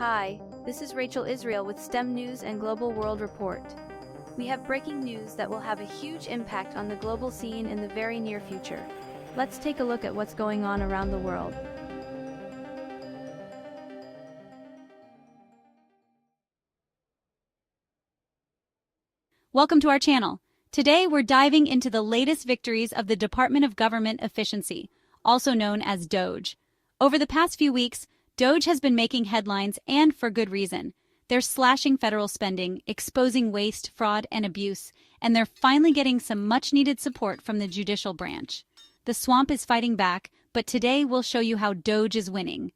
Hi, this is Rachel Israel with STEM News and Global World Report. We have breaking news that will have a huge impact on the global scene in the very near future. Let's take a look at what's going on around the world. Welcome to our channel. Today we're diving into the latest victories of the Department of Government Efficiency, also known as DOGE. Over the past few weeks, DOGE has been making headlines, and for good reason. They're slashing federal spending, exposing waste, fraud, and abuse, and they're finally getting some much-needed support from the judicial branch. The swamp is fighting back, but today we'll show you how DOGE is winning.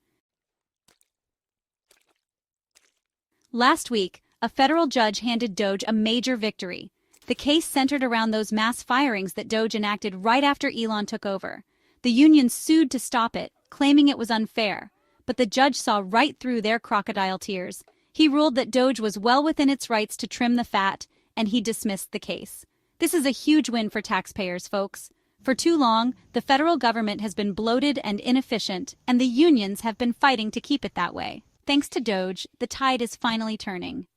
Last week, a federal judge handed DOGE a major victory. The case centered around those mass firings that DOGE enacted right after Elon took over. The union sued to stop it, claiming it was unfair. But the judge saw right through their crocodile tears. He ruled that DOGE was well within its rights to trim the fat, and he dismissed the case. This is a huge win for taxpayers, folks. For too long, the federal government has been bloated and inefficient, and the unions have been fighting to keep it that way. Thanks to DOGE, the tide is finally turning.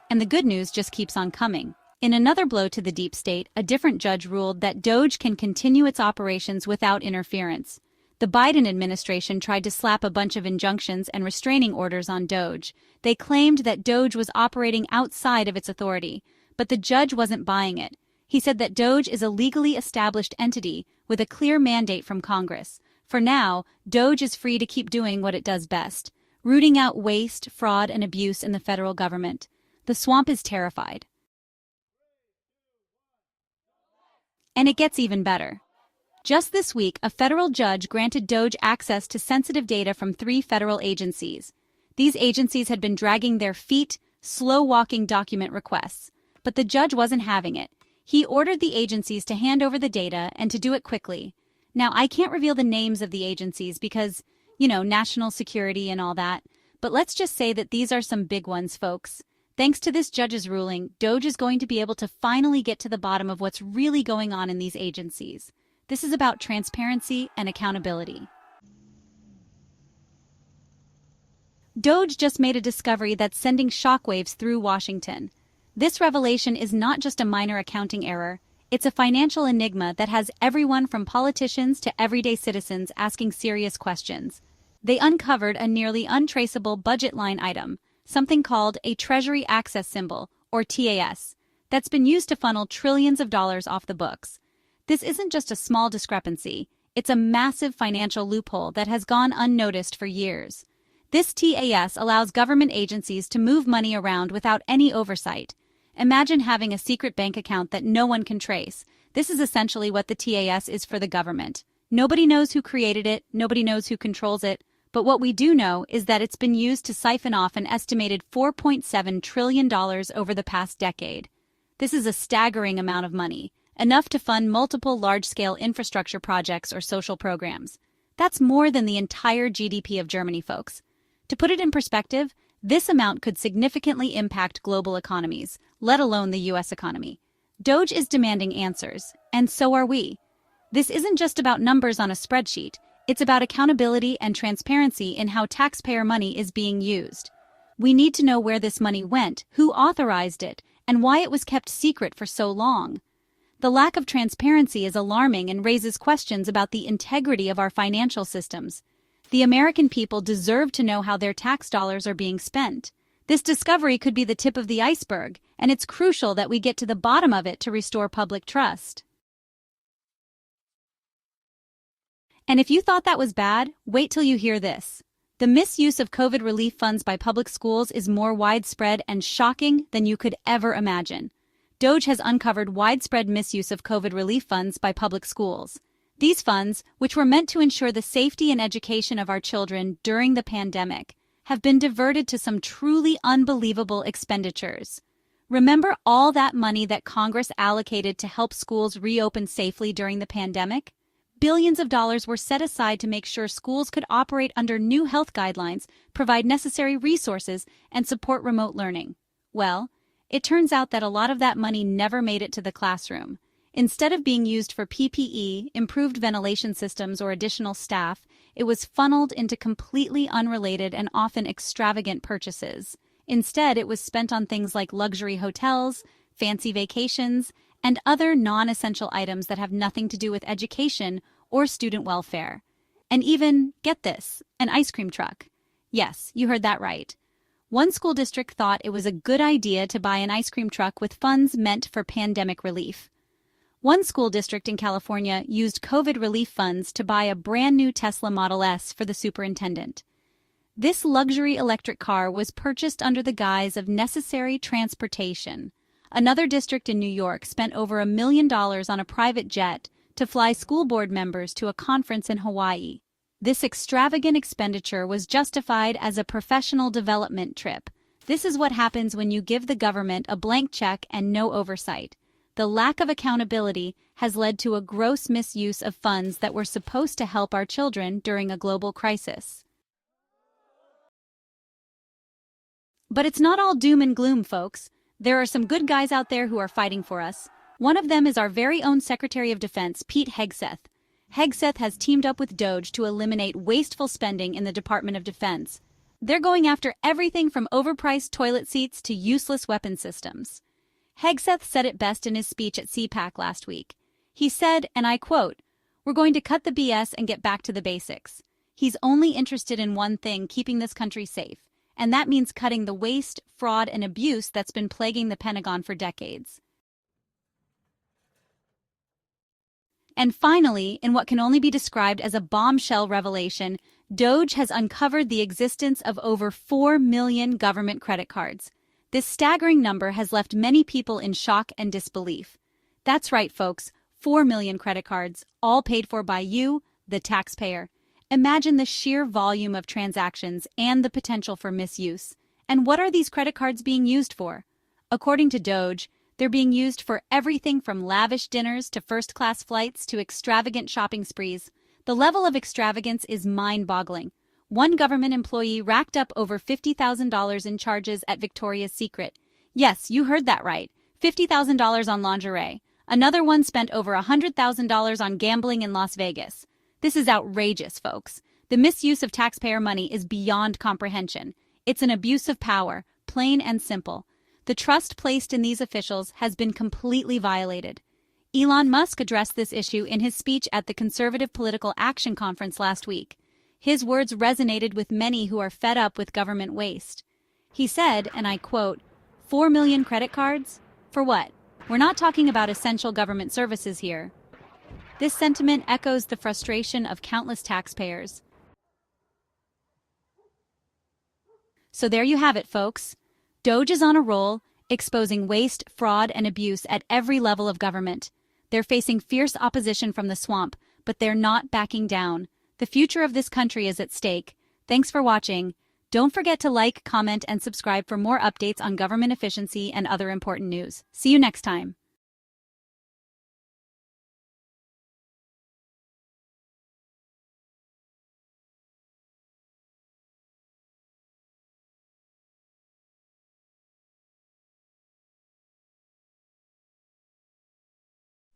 And the good news just keeps on coming. In another blow to the deep state, a different judge ruled that DOGE can continue its operations without interference. The Biden administration tried to slap a bunch of injunctions and restraining orders on DOGE. They claimed that DOGE was operating outside of its authority, but the judge wasn't buying it. He said that DOGE is a legally established entity with a clear mandate from Congress. For now, DOGE is free to keep doing what it does best, rooting out waste, fraud, and abuse in the federal government. The swamp is terrified. And it gets even better. Just this week, a federal judge granted DOGE access to sensitive data from 3 federal agencies. These agencies had been dragging their feet, slow-walking document requests. But the judge wasn't having it. He ordered the agencies to hand over the data and to do it quickly. Now, I can't reveal the names of the agencies because, national security and all that. But let's just say that these are some big ones, folks. Thanks to this judge's ruling, DOGE is going to be able to finally get to the bottom of what's really going on in these agencies. This is about transparency and accountability. DOGE just made a discovery that's sending shockwaves through Washington. This revelation is not just a minor accounting error. It's a financial enigma that has everyone from politicians to everyday citizens asking serious questions. They uncovered a nearly untraceable budget line item, something called a Treasury Access Symbol, or TAS, that's been used to funnel trillions of dollars off the books. This isn't just a small discrepancy, it's a massive financial loophole that has gone unnoticed for years. This TAS allows government agencies to move money around without any oversight. Imagine having a secret bank account that no one can trace. This is essentially what the TAS is for the government. Nobody knows who created it, nobody knows who controls it, but what we do know is that it's been used to siphon off an estimated $4.7 trillion over the past decade. This is a staggering amount of money, enough to fund multiple large-scale infrastructure projects or social programs. That's more than the entire GDP of Germany, folks. To put it in perspective, this amount could significantly impact global economies, let alone the U.S. economy. DOGE is demanding answers, and so are we. This isn't just about numbers on a spreadsheet. It's about accountability and transparency in how taxpayer money is being used. We need to know where this money went, who authorized it, and why it was kept secret for so long. The lack of transparency is alarming and raises questions about the integrity of our financial systems. The American people deserve to know how their tax dollars are being spent. This discovery could be the tip of the iceberg, and it's crucial that we get to the bottom of it to restore public trust. And if you thought that was bad, wait till you hear this. The misuse of COVID relief funds by public schools is more widespread and shocking than you could ever imagine. DOGE has uncovered widespread misuse of COVID relief funds by public schools. These funds, which were meant to ensure the safety and education of our children during the pandemic, have been diverted to some truly unbelievable expenditures. Remember all that money that Congress allocated to help schools reopen safely during the pandemic? Billions of dollars were set aside to make sure schools could operate under new health guidelines, provide necessary resources, and support remote learning. Well, it turns out that a lot of that money never made it to the classroom. Instead of being used for PPE, improved ventilation systems, or additional staff, it was funneled into completely unrelated and often extravagant purchases. Instead, it was spent on things like luxury hotels, fancy vacations, and other non-essential items that have nothing to do with education or student welfare. And even, get this, an ice cream truck. Yes, you heard that right. One school district thought it was a good idea to buy an ice cream truck with funds meant for pandemic relief. One school district in California used COVID relief funds to buy a brand new Tesla Model S for the superintendent. This luxury electric car was purchased under the guise of necessary transportation. Another district in New York spent over $1 million on a private jet to fly school board members to a conference in Hawaii. This extravagant expenditure was justified as a professional development trip. This is what happens when you give the government a blank check and no oversight. The lack of accountability has led to a gross misuse of funds that were supposed to help our children during a global crisis. But it's not all doom and gloom, folks. There are some good guys out there who are fighting for us. One of them is our very own Secretary of Defense, Pete Hegseth. Hegseth has teamed up with DOGE to eliminate wasteful spending in the Department of Defense. They're going after everything from overpriced toilet seats to useless weapon systems. Hegseth said it best in his speech at CPAC last week. He said, and I quote, "We're going to cut the BS and get back to the basics." He's only interested in one thing, keeping this country safe. And that means cutting the waste, fraud, and abuse that's been plaguing the Pentagon for decades. And finally, in what can only be described as a bombshell revelation, DOGE has uncovered the existence of over 4 million government credit cards. This staggering number has left many people in shock and disbelief. That's right, folks, 4 million credit cards, all paid for by you, the taxpayer. Imagine the sheer volume of transactions and the potential for misuse. And what are these credit cards being used for? According to DOGE, they're being used for everything from lavish dinners to first-class flights to extravagant shopping sprees. The level of extravagance is mind-boggling. One government employee racked up over $50,000 in charges at Victoria's Secret. Yes, you heard that right. $50,000 on lingerie. Another one spent over $100,000 on gambling in Las Vegas. This is outrageous, folks. The misuse of taxpayer money is beyond comprehension. It's an abuse of power, plain and simple. The trust placed in these officials has been completely violated. Elon Musk addressed this issue in his speech at the Conservative Political Action Conference last week. His words resonated with many who are fed up with government waste. He said, and I quote, 4 million credit cards? For what? We're not talking about essential government services here. This sentiment echoes the frustration of countless taxpayers. So there you have it, folks. DOGE is on a roll, exposing waste, fraud, and abuse at every level of government. They're facing fierce opposition from the swamp, but they're not backing down. The future of this country is at stake. Thanks for watching. Don't forget to like, comment, and subscribe for more updates on government efficiency and other important news. See you next time.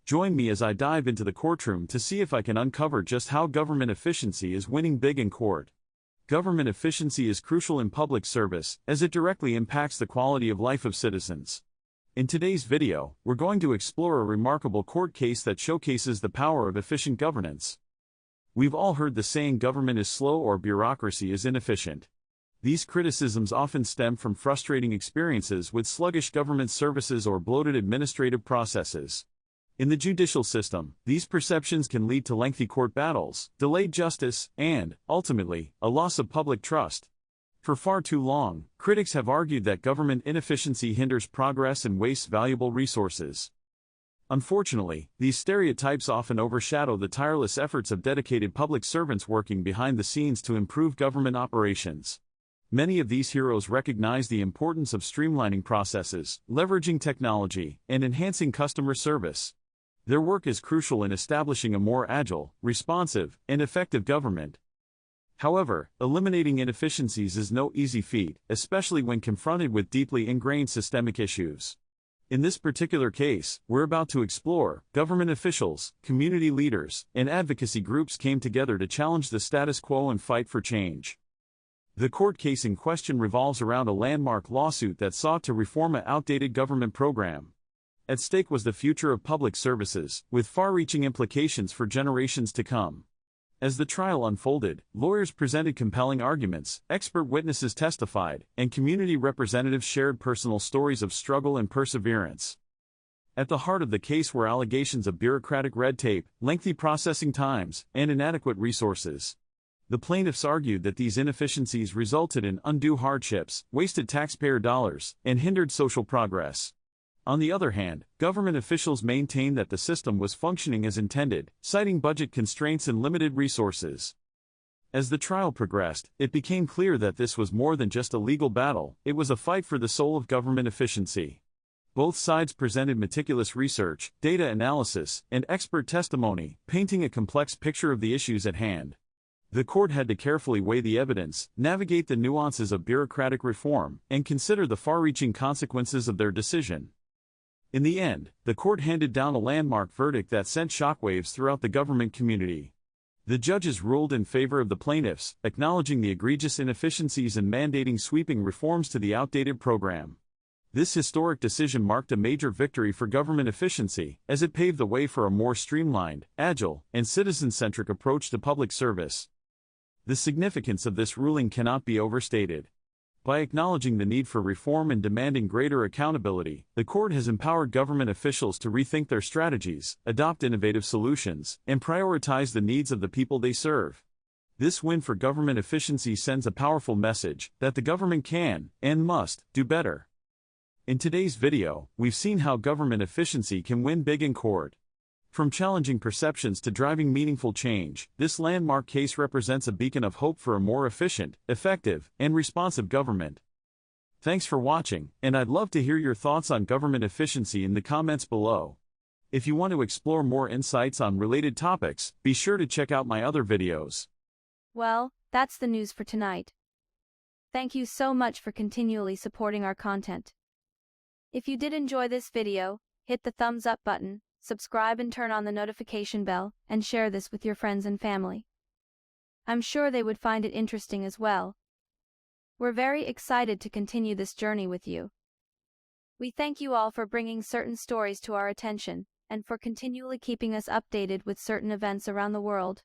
Join me as I dive into the courtroom to see if I can uncover just how government efficiency is winning big in court. Government efficiency is crucial in public service, as it directly impacts the quality of life of citizens. In today's video, we're going to explore a remarkable court case that showcases the power of efficient governance. We've all heard the saying government is slow or bureaucracy is inefficient. These criticisms often stem from frustrating experiences with sluggish government services or bloated administrative processes. In the judicial system, these perceptions can lead to lengthy court battles, delayed justice, and, ultimately, a loss of public trust. For far too long, critics have argued that government inefficiency hinders progress and wastes valuable resources. Unfortunately, these stereotypes often overshadow the tireless efforts of dedicated public servants working behind the scenes to improve government operations. Many of these heroes recognize the importance of streamlining processes, leveraging technology, and enhancing customer service. Their work is crucial in establishing a more agile, responsive, and effective government. However, eliminating inefficiencies is no easy feat, especially when confronted with deeply ingrained systemic issues. In this particular case, we're about to explore, government officials, community leaders, and advocacy groups came together to challenge the status quo and fight for change. The court case in question revolves around a landmark lawsuit that sought to reform an outdated government program. At stake was the future of public services, with far-reaching implications for generations to come. As the trial unfolded, lawyers presented compelling arguments, expert witnesses testified, and community representatives shared personal stories of struggle and perseverance. At the heart of the case were allegations of bureaucratic red tape, lengthy processing times, and inadequate resources. The plaintiffs argued that these inefficiencies resulted in undue hardships, wasted taxpayer dollars, and hindered social progress. On the other hand, government officials maintained that the system was functioning as intended, citing budget constraints and limited resources. As the trial progressed, it became clear that this was more than just a legal battle, it was a fight for the soul of government efficiency. Both sides presented meticulous research, data analysis, and expert testimony, painting a complex picture of the issues at hand. The court had to carefully weigh the evidence, navigate the nuances of bureaucratic reform, and consider the far-reaching consequences of their decision. In the end, the court handed down a landmark verdict that sent shockwaves throughout the government community. The judges ruled in favor of the plaintiffs, acknowledging the egregious inefficiencies and mandating sweeping reforms to the outdated program. This historic decision marked a major victory for government efficiency, as it paved the way for a more streamlined, agile, and citizen-centric approach to public service. The significance of this ruling cannot be overstated. By acknowledging the need for reform and demanding greater accountability, the court has empowered government officials to rethink their strategies, adopt innovative solutions, and prioritize the needs of the people they serve. This win for government efficiency sends a powerful message that the government can, and must, do better. In today's video, we've seen how government efficiency can win big in court. From challenging perceptions to driving meaningful change, this landmark case represents a beacon of hope for a more efficient, effective, and responsive government. Thanks for watching, and I'd love to hear your thoughts on government efficiency in the comments below. If you want to explore more insights on related topics, be sure to check out my other videos. Well, that's the news for tonight. Thank you so much for continually supporting our content. If you did enjoy this video, hit the thumbs up button, subscribe and turn on the notification bell, and share this with your friends and family. I'm sure they would find it interesting as well. We're very excited to continue this journey with you. We thank you all for bringing certain stories to our attention, and for continually keeping us updated with certain events around the world.